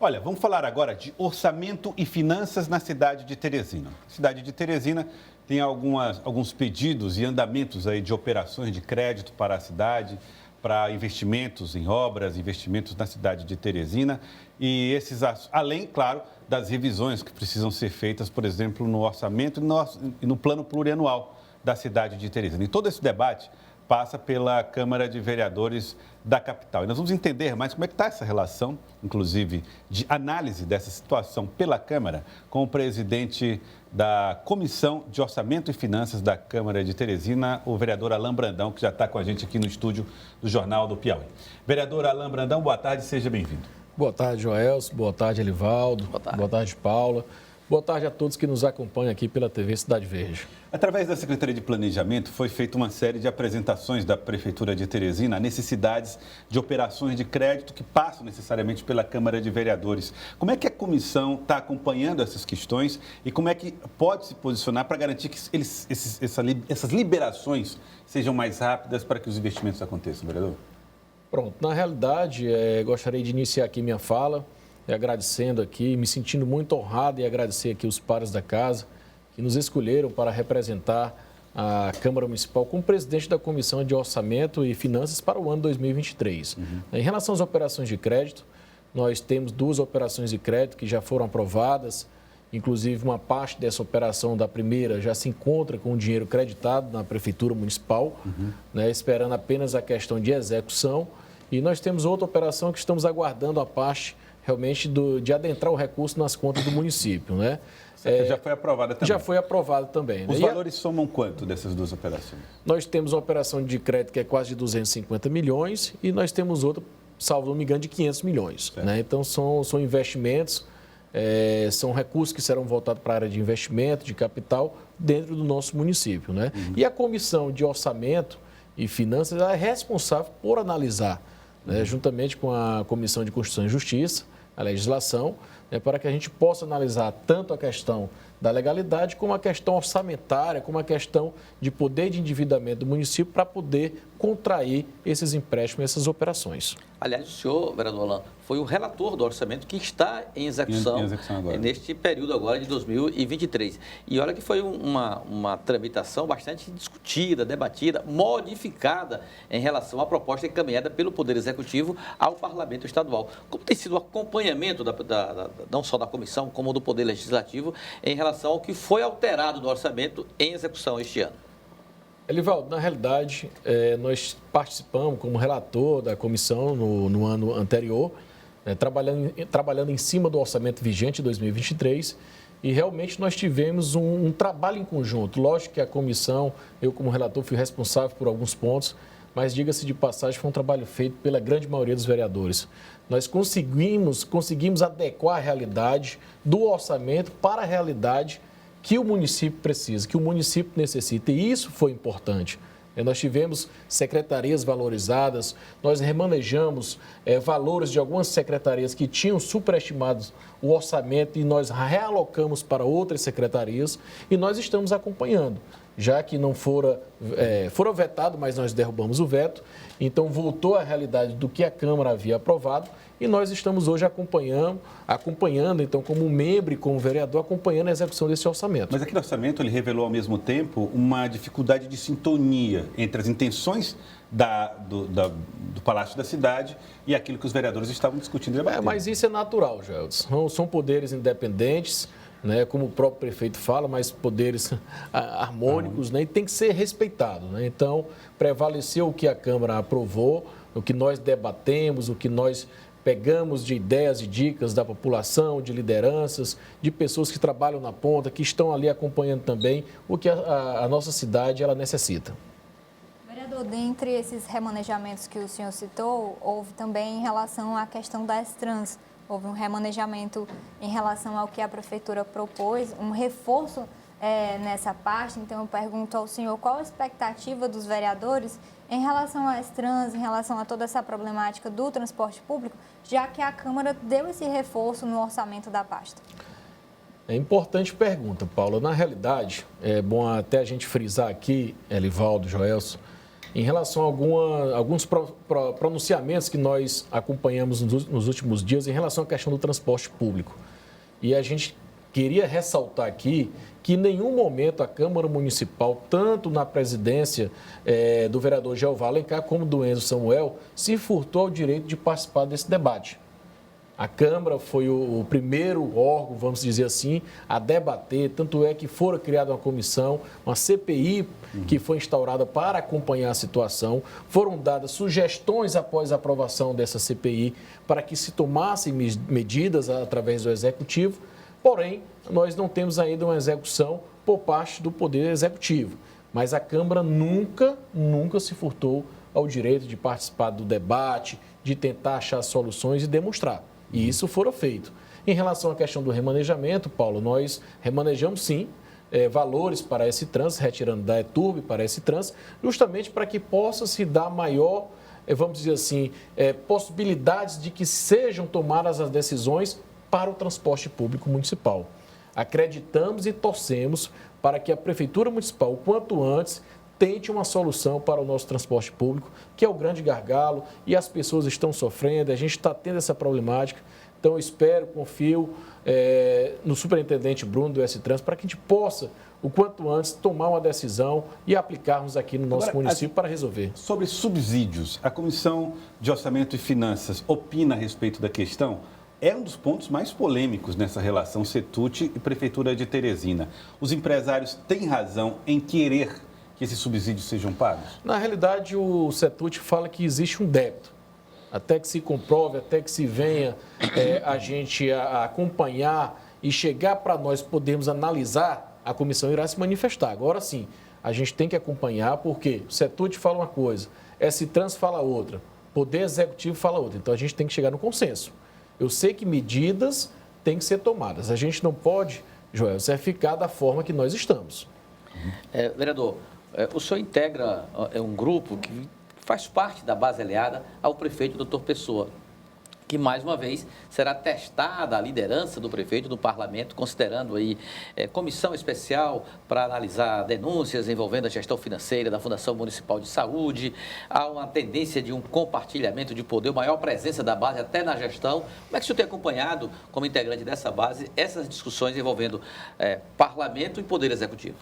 Olha, vamos falar agora de orçamento e finanças na cidade de Teresina. A cidade de Teresina tem alguns pedidos e andamentos aí de operações de crédito para a cidade, para investimentos em obras, investimentos na cidade de Teresina. E esses, além, claro, das revisões que precisam ser feitas, por exemplo, no orçamento e no plano plurianual da cidade de Teresina. E todo esse debate passa pela Câmara de Vereadores da capital. E nós vamos entender mais como é que está essa relação, inclusive, de análise dessa situação pela Câmara, com o presidente da Comissão de Orçamento e Finanças da Câmara de Teresina, o vereador Alain Brandão, que já está com a gente aqui no estúdio do Jornal do Piauí. Vereador Alain Brandão, boa tarde, seja bem-vindo. Boa tarde, Joelson. Boa tarde, Elivaldo. Boa tarde, Paula. Boa tarde a todos que nos acompanham aqui pela TV Cidade Verde. Através da Secretaria de Planejamento, foi feita uma série de apresentações da Prefeitura de Teresina a necessidades de operações de crédito que passam necessariamente pela Câmara de Vereadores. Como é que a comissão está acompanhando essas questões e como é que pode se posicionar para garantir que essas liberações sejam mais rápidas para que os investimentos aconteçam, vereador? Pronto, na realidade, gostaria de iniciar aqui minha fala, agradecendo aqui, me sentindo muito honrado e agradecer aqui os pares da casa que nos escolheram para representar a Câmara Municipal como presidente da Comissão de Orçamento e Finanças para o ano 2023. Em relação às operações de crédito, nós temos 2 operações de crédito que já foram aprovadas, inclusive uma parte dessa operação da primeira já se encontra com o dinheiro creditado na Prefeitura Municipal, esperando apenas a questão de execução. E nós temos outra operação que estamos aguardando a parte realmente de adentrar o recurso nas contas do município, né? Já foi aprovada também? Já foi aprovada também. Os valores somam quanto dessas 2 operações? Nós temos uma operação de crédito que é quase de 250 milhões e nós temos outra, salvo não me engano, de 500 milhões. Né? Então, são investimentos, são recursos que serão voltados para a área de investimento, de capital, dentro do nosso município. Né? E a Comissão de Orçamento e Finanças ela é responsável por analisar, juntamente com a Comissão de Constituição e Justiça, a legislação, para que a gente possa analisar tanto a questão da legalidade, como a questão orçamentária, como a questão de poder de endividamento do município para poder contrair esses empréstimos, essas operações. Aliás, o senhor, vereador Alain, foi o relator do orçamento que está em execução neste período agora de 2023. E olha que foi uma tramitação bastante discutida, debatida, modificada em relação à proposta encaminhada pelo Poder Executivo ao Parlamento Estadual. Como tem sido o acompanhamento não só da comissão, como do Poder Legislativo em relação ao que foi alterado no orçamento em execução este ano? Elivaldo, na realidade, nós participamos como relator da comissão no ano anterior, trabalhando em cima do orçamento vigente de 2023 e realmente nós tivemos um trabalho em conjunto. Lógico que a comissão, eu como relator fui responsável por alguns pontos, mas diga-se de passagem, foi um trabalho feito pela grande maioria dos vereadores. Nós conseguimos adequar a realidade do orçamento para a realidade que o município precisa, que o município necessita, e isso foi importante. Nós tivemos secretarias valorizadas, nós remanejamos valores de algumas secretarias que tinham superestimado o orçamento e nós realocamos para outras secretarias e nós estamos acompanhando. Já que não fora vetado, mas nós derrubamos o veto, então voltou à realidade do que a Câmara havia aprovado e nós estamos hoje acompanhando, então, como membro e como vereador, acompanhando a execução desse orçamento. Mas aquele orçamento, ele revelou ao mesmo tempo uma dificuldade de sintonia entre as intenções do Palácio da Cidade e aquilo que os vereadores estavam discutindo e debatendo. Mas isso é natural, Gelson. São poderes independentes, como o próprio prefeito fala, mas poderes harmônicos, e tem que ser respeitado. Então, prevaleceu o que a Câmara aprovou, o que nós debatemos, o que nós pegamos de ideias e dicas da população, de lideranças, de pessoas que trabalham na ponta, que estão ali acompanhando também o que a nossa cidade ela necessita. Vereador, dentre esses remanejamentos que o senhor citou, houve também em relação à questão das trans. Houve um remanejamento em relação ao que a Prefeitura propôs, um reforço nessa parte. Então, eu pergunto ao senhor qual a expectativa dos vereadores em relação às trans, em relação a toda essa problemática do transporte público, já que a Câmara deu esse reforço no orçamento da pasta. É importante pergunta, Paula. Na realidade, é bom até a gente frisar aqui, Elivaldo, Joelson, em relação a alguns pronunciamentos que nós acompanhamos nos últimos dias em relação à questão do transporte público. E a gente queria ressaltar aqui que em nenhum momento a Câmara Municipal, tanto na presidência do vereador Jeová Alencar como do Enzo Samuel, se furtou ao direito de participar desse debate. A Câmara foi o primeiro órgão, vamos dizer assim, a debater, tanto é que fora criada uma comissão, uma CPI que foi instaurada para acompanhar a situação. Foram dadas sugestões após a aprovação dessa CPI para que se tomassem medidas através do Executivo, porém, nós não temos ainda uma execução por parte do Poder Executivo. Mas a Câmara nunca se furtou ao direito de participar do debate, de tentar achar soluções e demonstrar. E isso fora feito. Em relação à questão do remanejamento, Paulo, nós remanejamos sim valores para esse trans, retirando da ETURB para esse trans, justamente para que possa se dar maior, vamos dizer assim, possibilidades de que sejam tomadas as decisões para o transporte público municipal. Acreditamos e torcemos para que a Prefeitura Municipal, o quanto antes, tente uma solução para o nosso transporte público, que é o grande gargalo e as pessoas estão sofrendo, a gente está tendo essa problemática. Então, eu espero, confio no superintendente Bruno do S-Trans para que a gente possa, o quanto antes, tomar uma decisão e aplicarmos aqui no nosso município para resolver. Sobre subsídios, a Comissão de Orçamento e Finanças opina a respeito da questão? É um dos pontos mais polêmicos nessa relação Setut e Prefeitura de Teresina. Os empresários têm razão em querer que esses subsídios sejam pagos? Na realidade, o Setut fala que existe um débito. Até que se comprove, até que se venha a gente a acompanhar e chegar para nós podermos analisar, a comissão irá se manifestar. Agora sim, a gente tem que acompanhar, porque o Setut fala uma coisa, S-Trans fala outra, Poder Executivo fala outra. Então, a gente tem que chegar no consenso. Eu sei que medidas têm que ser tomadas. A gente não pode, Joel, ficar da forma que nós estamos. Vereador, o senhor integra um grupo que faz parte da base aliada ao prefeito Dr. Pessoa, que mais uma vez será testada a liderança do prefeito no parlamento, considerando aí comissão especial para analisar denúncias envolvendo a gestão financeira da Fundação Municipal de Saúde. Há uma tendência de um compartilhamento de poder, maior presença da base até na gestão. Como é que o senhor tem acompanhado, como integrante dessa base, essas discussões envolvendo parlamento e poder executivo?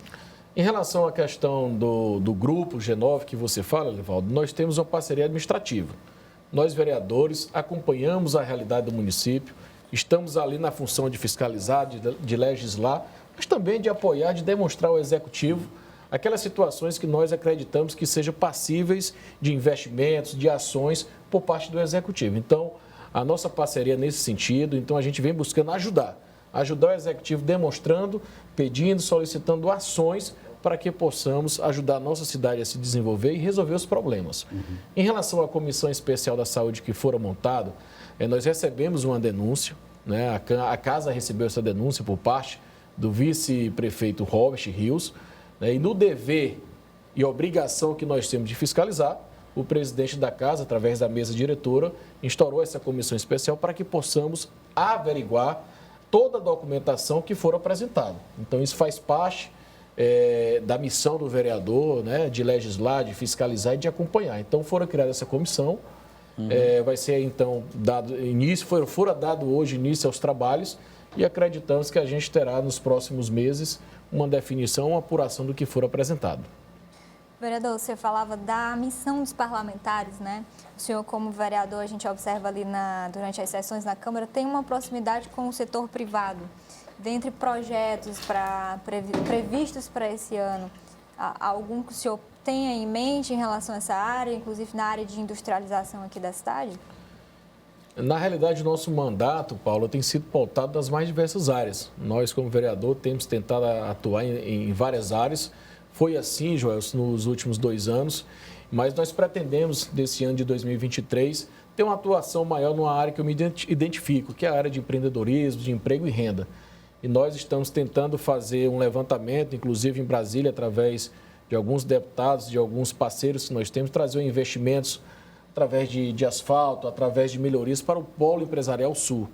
Em relação à questão do grupo G9 que você fala, Livaldo, nós temos uma parceria administrativa. Nós, vereadores, acompanhamos a realidade do município, estamos ali na função de fiscalizar, de legislar, mas também de apoiar, de demonstrar ao Executivo aquelas situações que nós acreditamos que sejam passíveis de investimentos, de ações por parte do Executivo. Então, a nossa parceria nesse sentido, então a gente vem buscando ajudar o Executivo demonstrando, pedindo, solicitando ações para que possamos ajudar a nossa cidade a se desenvolver e resolver os problemas. Em relação à Comissão Especial da Saúde que fora montada, nós recebemos uma denúncia, né? A Casa recebeu essa denúncia por parte do vice-prefeito Robert Rios, né? E no dever e obrigação que nós temos de fiscalizar, o presidente da Casa, através da mesa diretora, instaurou essa comissão especial para que possamos averiguar toda a documentação que for apresentada. Então, isso faz parte da missão do vereador, né, de legislar, de fiscalizar e de acompanhar. Então, fora criada essa comissão, vai ser, então, dado início, fora dado hoje início aos trabalhos e acreditamos que a gente terá nos próximos meses uma definição, uma apuração do que for apresentado. Vereador, você falava da missão dos parlamentares, né? O senhor, como vereador, a gente observa ali durante as sessões na Câmara, tem uma proximidade com o setor privado. Dentre projetos previstos para esse ano, algum que o senhor tenha em mente em relação a essa área, inclusive na área de industrialização aqui da cidade? Na realidade, o nosso mandato, Paulo, tem sido pautado nas mais diversas áreas. Nós, como vereador, temos tentado atuar em várias áreas. Foi assim, Joel, nos últimos 2 anos, mas nós pretendemos, desse ano de 2023, ter uma atuação maior numa área que eu me identifico, que é a área de empreendedorismo, de emprego e renda. E nós estamos tentando fazer um levantamento, inclusive em Brasília, através de alguns deputados, de alguns parceiros que nós temos, trazer investimentos através de asfalto, através de melhorias para o polo empresarial sul.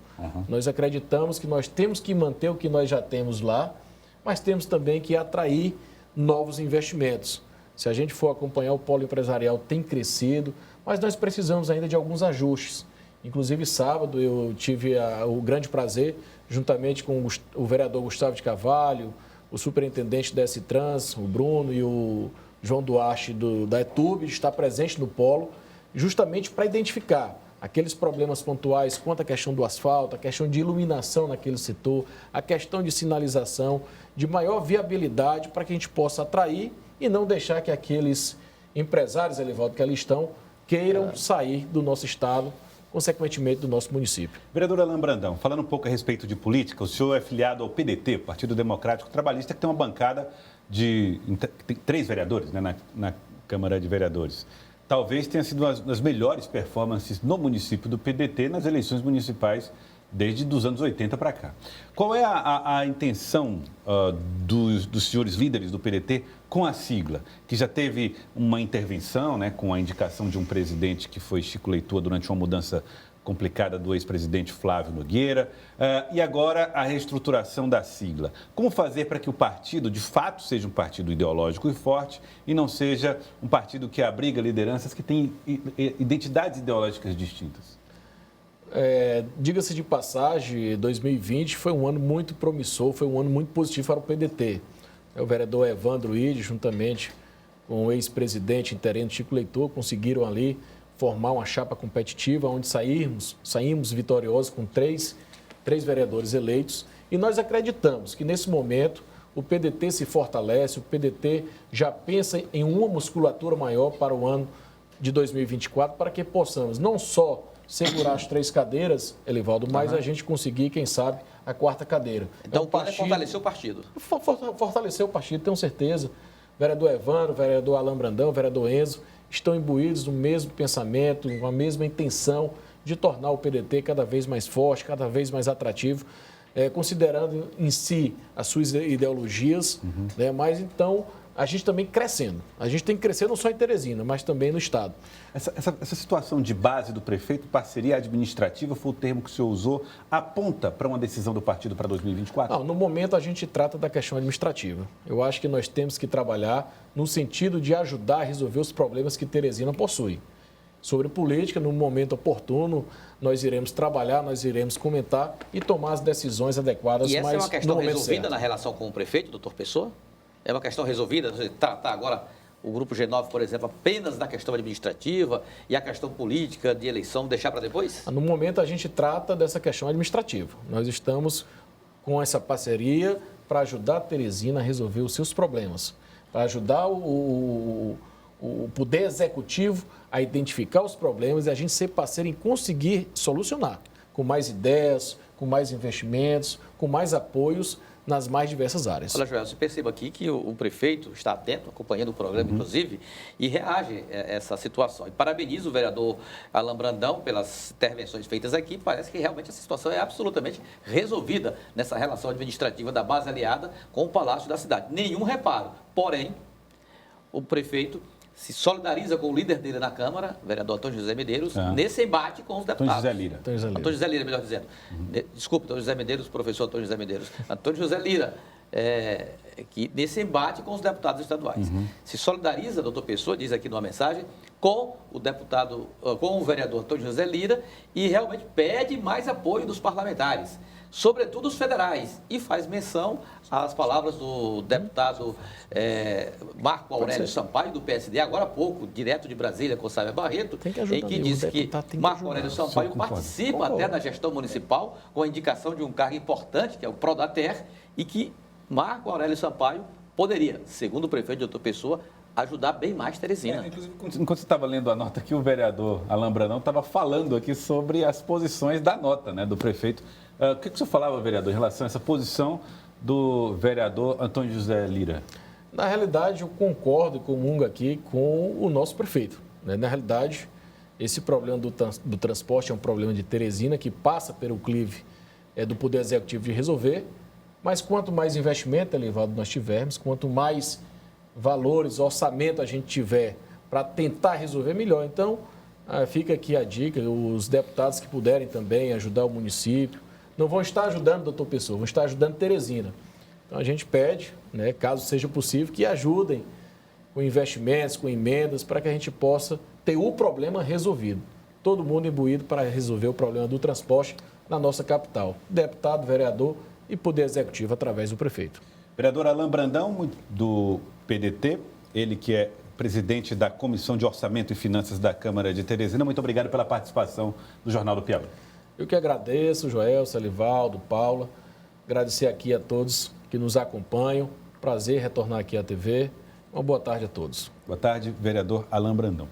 Nós acreditamos que nós temos que manter o que nós já temos lá, mas temos também que atrair novos investimentos. Se a gente for acompanhar, o polo empresarial tem crescido, mas nós precisamos ainda de alguns ajustes. Inclusive, sábado, eu tive o grande prazer, juntamente com o vereador Gustavo de Carvalho, o superintendente da S-Trans, o Bruno e o João Duarte da ETUB, de estar presente no polo, justamente para identificar aqueles problemas pontuais quanto à questão do asfalto, a questão de iluminação naquele setor, a questão de sinalização, de maior viabilidade para que a gente possa atrair e não deixar que aqueles empresários, Elivaldo, que ali estão, queiram sair do nosso estado, consequentemente do nosso município. Vereador Alain Brandão, falando um pouco a respeito de política, o senhor é filiado ao PDT, Partido Democrático Trabalhista, que tem uma bancada tem 3 vereadores, né, na Câmara de Vereadores. Talvez tenha sido uma das melhores performances no município do PDT nas eleições municipais desde os anos 80 para cá. Qual é a intenção dos senhores líderes do PDT com a sigla, que já teve uma intervenção, né, com a indicação de um presidente que foi Chico Leitor durante uma mudança complicada do ex-presidente Flávio Nogueira, e agora a reestruturação da sigla. Como fazer para que o partido, de fato, seja um partido ideológico e forte e não seja um partido que abriga lideranças que têm identidades ideológicas distintas? Diga-se de passagem, 2020 foi um ano muito promissor, foi um ano muito positivo para o PDT. O vereador Evandro Ide, juntamente com o ex-presidente interino Chico Leitor, conseguiram ali formar uma chapa competitiva, onde saímos vitoriosos com três vereadores eleitos. E nós acreditamos que, nesse momento, o PDT se fortalece, o PDT já pensa em uma musculatura maior para o ano de 2024, para que possamos não só segurar as 3 cadeiras, Elivaldo, mas a gente conseguir, quem sabe, a 4ª cadeira. Então, o plano é fortalecer o partido. Fortalecer o partido, tenho certeza. Vereador Evandro, vereador Alain Brandão, vereador Enzo, estão imbuídos no mesmo pensamento, com a mesma intenção de tornar o PDT cada vez mais forte, cada vez mais atrativo, considerando em si as suas ideologias, né? Mas então a gente também crescendo. A gente tem que crescer não só em Teresina, mas também no Estado. Essa situação de base do prefeito, parceria administrativa, foi o termo que o senhor usou, aponta para uma decisão do partido para 2024? Não, no momento a gente trata da questão administrativa. Eu acho que nós temos que trabalhar no sentido de ajudar a resolver os problemas que Teresina possui. Sobre política, no momento oportuno, nós iremos trabalhar, nós iremos comentar e tomar as decisões adequadas. E essa é uma questão resolvida certo. Na relação com o prefeito, doutor Pessoa? É uma questão resolvida? Você tratar agora o Grupo G9, por exemplo, apenas da questão administrativa e a questão política de eleição deixar para depois? No momento, a gente trata dessa questão administrativa. Nós estamos com essa parceria para ajudar a Teresina a resolver os seus problemas, para ajudar o Poder Executivo a identificar os problemas e a gente ser parceiro em conseguir solucionar, com mais ideias, com mais investimentos, com mais apoios nas mais diversas áreas. Olha, Joel, você perceba aqui que o prefeito está atento, acompanhando o programa, inclusive, e reage a essa situação. E parabenizo o vereador Alain Brandão pelas intervenções feitas aqui. Parece que realmente essa situação é absolutamente resolvida nessa relação administrativa da base aliada com o Palácio da Cidade. Nenhum reparo. Porém, o prefeito se solidariza com o líder dele na Câmara, o vereador Antônio José Medeiros, nesse embate com os deputados. Antônio José Lira, melhor dizendo. Desculpe, Antônio José Medeiros, professor Antônio José Medeiros. Antônio José Lira, que nesse embate com os deputados estaduais. Se solidariza, doutor Pessoa, diz aqui numa mensagem, com o vereador Antônio José Lira e realmente pede mais apoio dos parlamentares, sobretudo os federais, e faz menção às palavras do deputado Marco Aurélio Sampaio, do PSD, agora há pouco, direto de Brasília, com Sávia Barreto, em que disse que Marco Aurélio Sampaio participa até da gestão municipal com a indicação de um cargo importante, que é o Prodater, e que Marco Aurélio Sampaio poderia, segundo o prefeito doutor Pessoa, ajudar bem mais Teresina. Inclusive, enquanto você estava lendo a nota aqui, o vereador Alain Brandão estava falando aqui sobre as posições da nota, né, do prefeito. O que o senhor falava, vereador, em relação a essa posição do vereador Antônio José Lira? Na realidade, eu concordo e comungo aqui com o nosso prefeito. Né? Na realidade, esse problema do transporte é um problema de Teresina, que passa pelo clive do Poder Executivo de resolver, mas quanto mais investimento, Elivaldo, nós tivermos, quanto mais valores, orçamento a gente tiver para tentar resolver, melhor. Então, fica aqui a dica, os deputados que puderem também ajudar o município, não vão estar ajudando, doutor Pessoa, vão estar ajudando Teresina. Então, a gente pede, né, caso seja possível, que ajudem com investimentos, com emendas, para que a gente possa ter o problema resolvido. Todo mundo imbuído para resolver o problema do transporte na nossa capital. Deputado, vereador e Poder Executivo através do prefeito. Vereador Alain Brandão, do PDT, ele que é presidente da Comissão de Orçamento e Finanças da Câmara de Teresina, muito obrigado pela participação do Jornal do Piauí. Eu que agradeço, Joel, Salivaldo, Paula, agradecer aqui a todos que nos acompanham, prazer retornar aqui à TV, uma boa tarde a todos. Boa tarde, vereador Alain Brandão.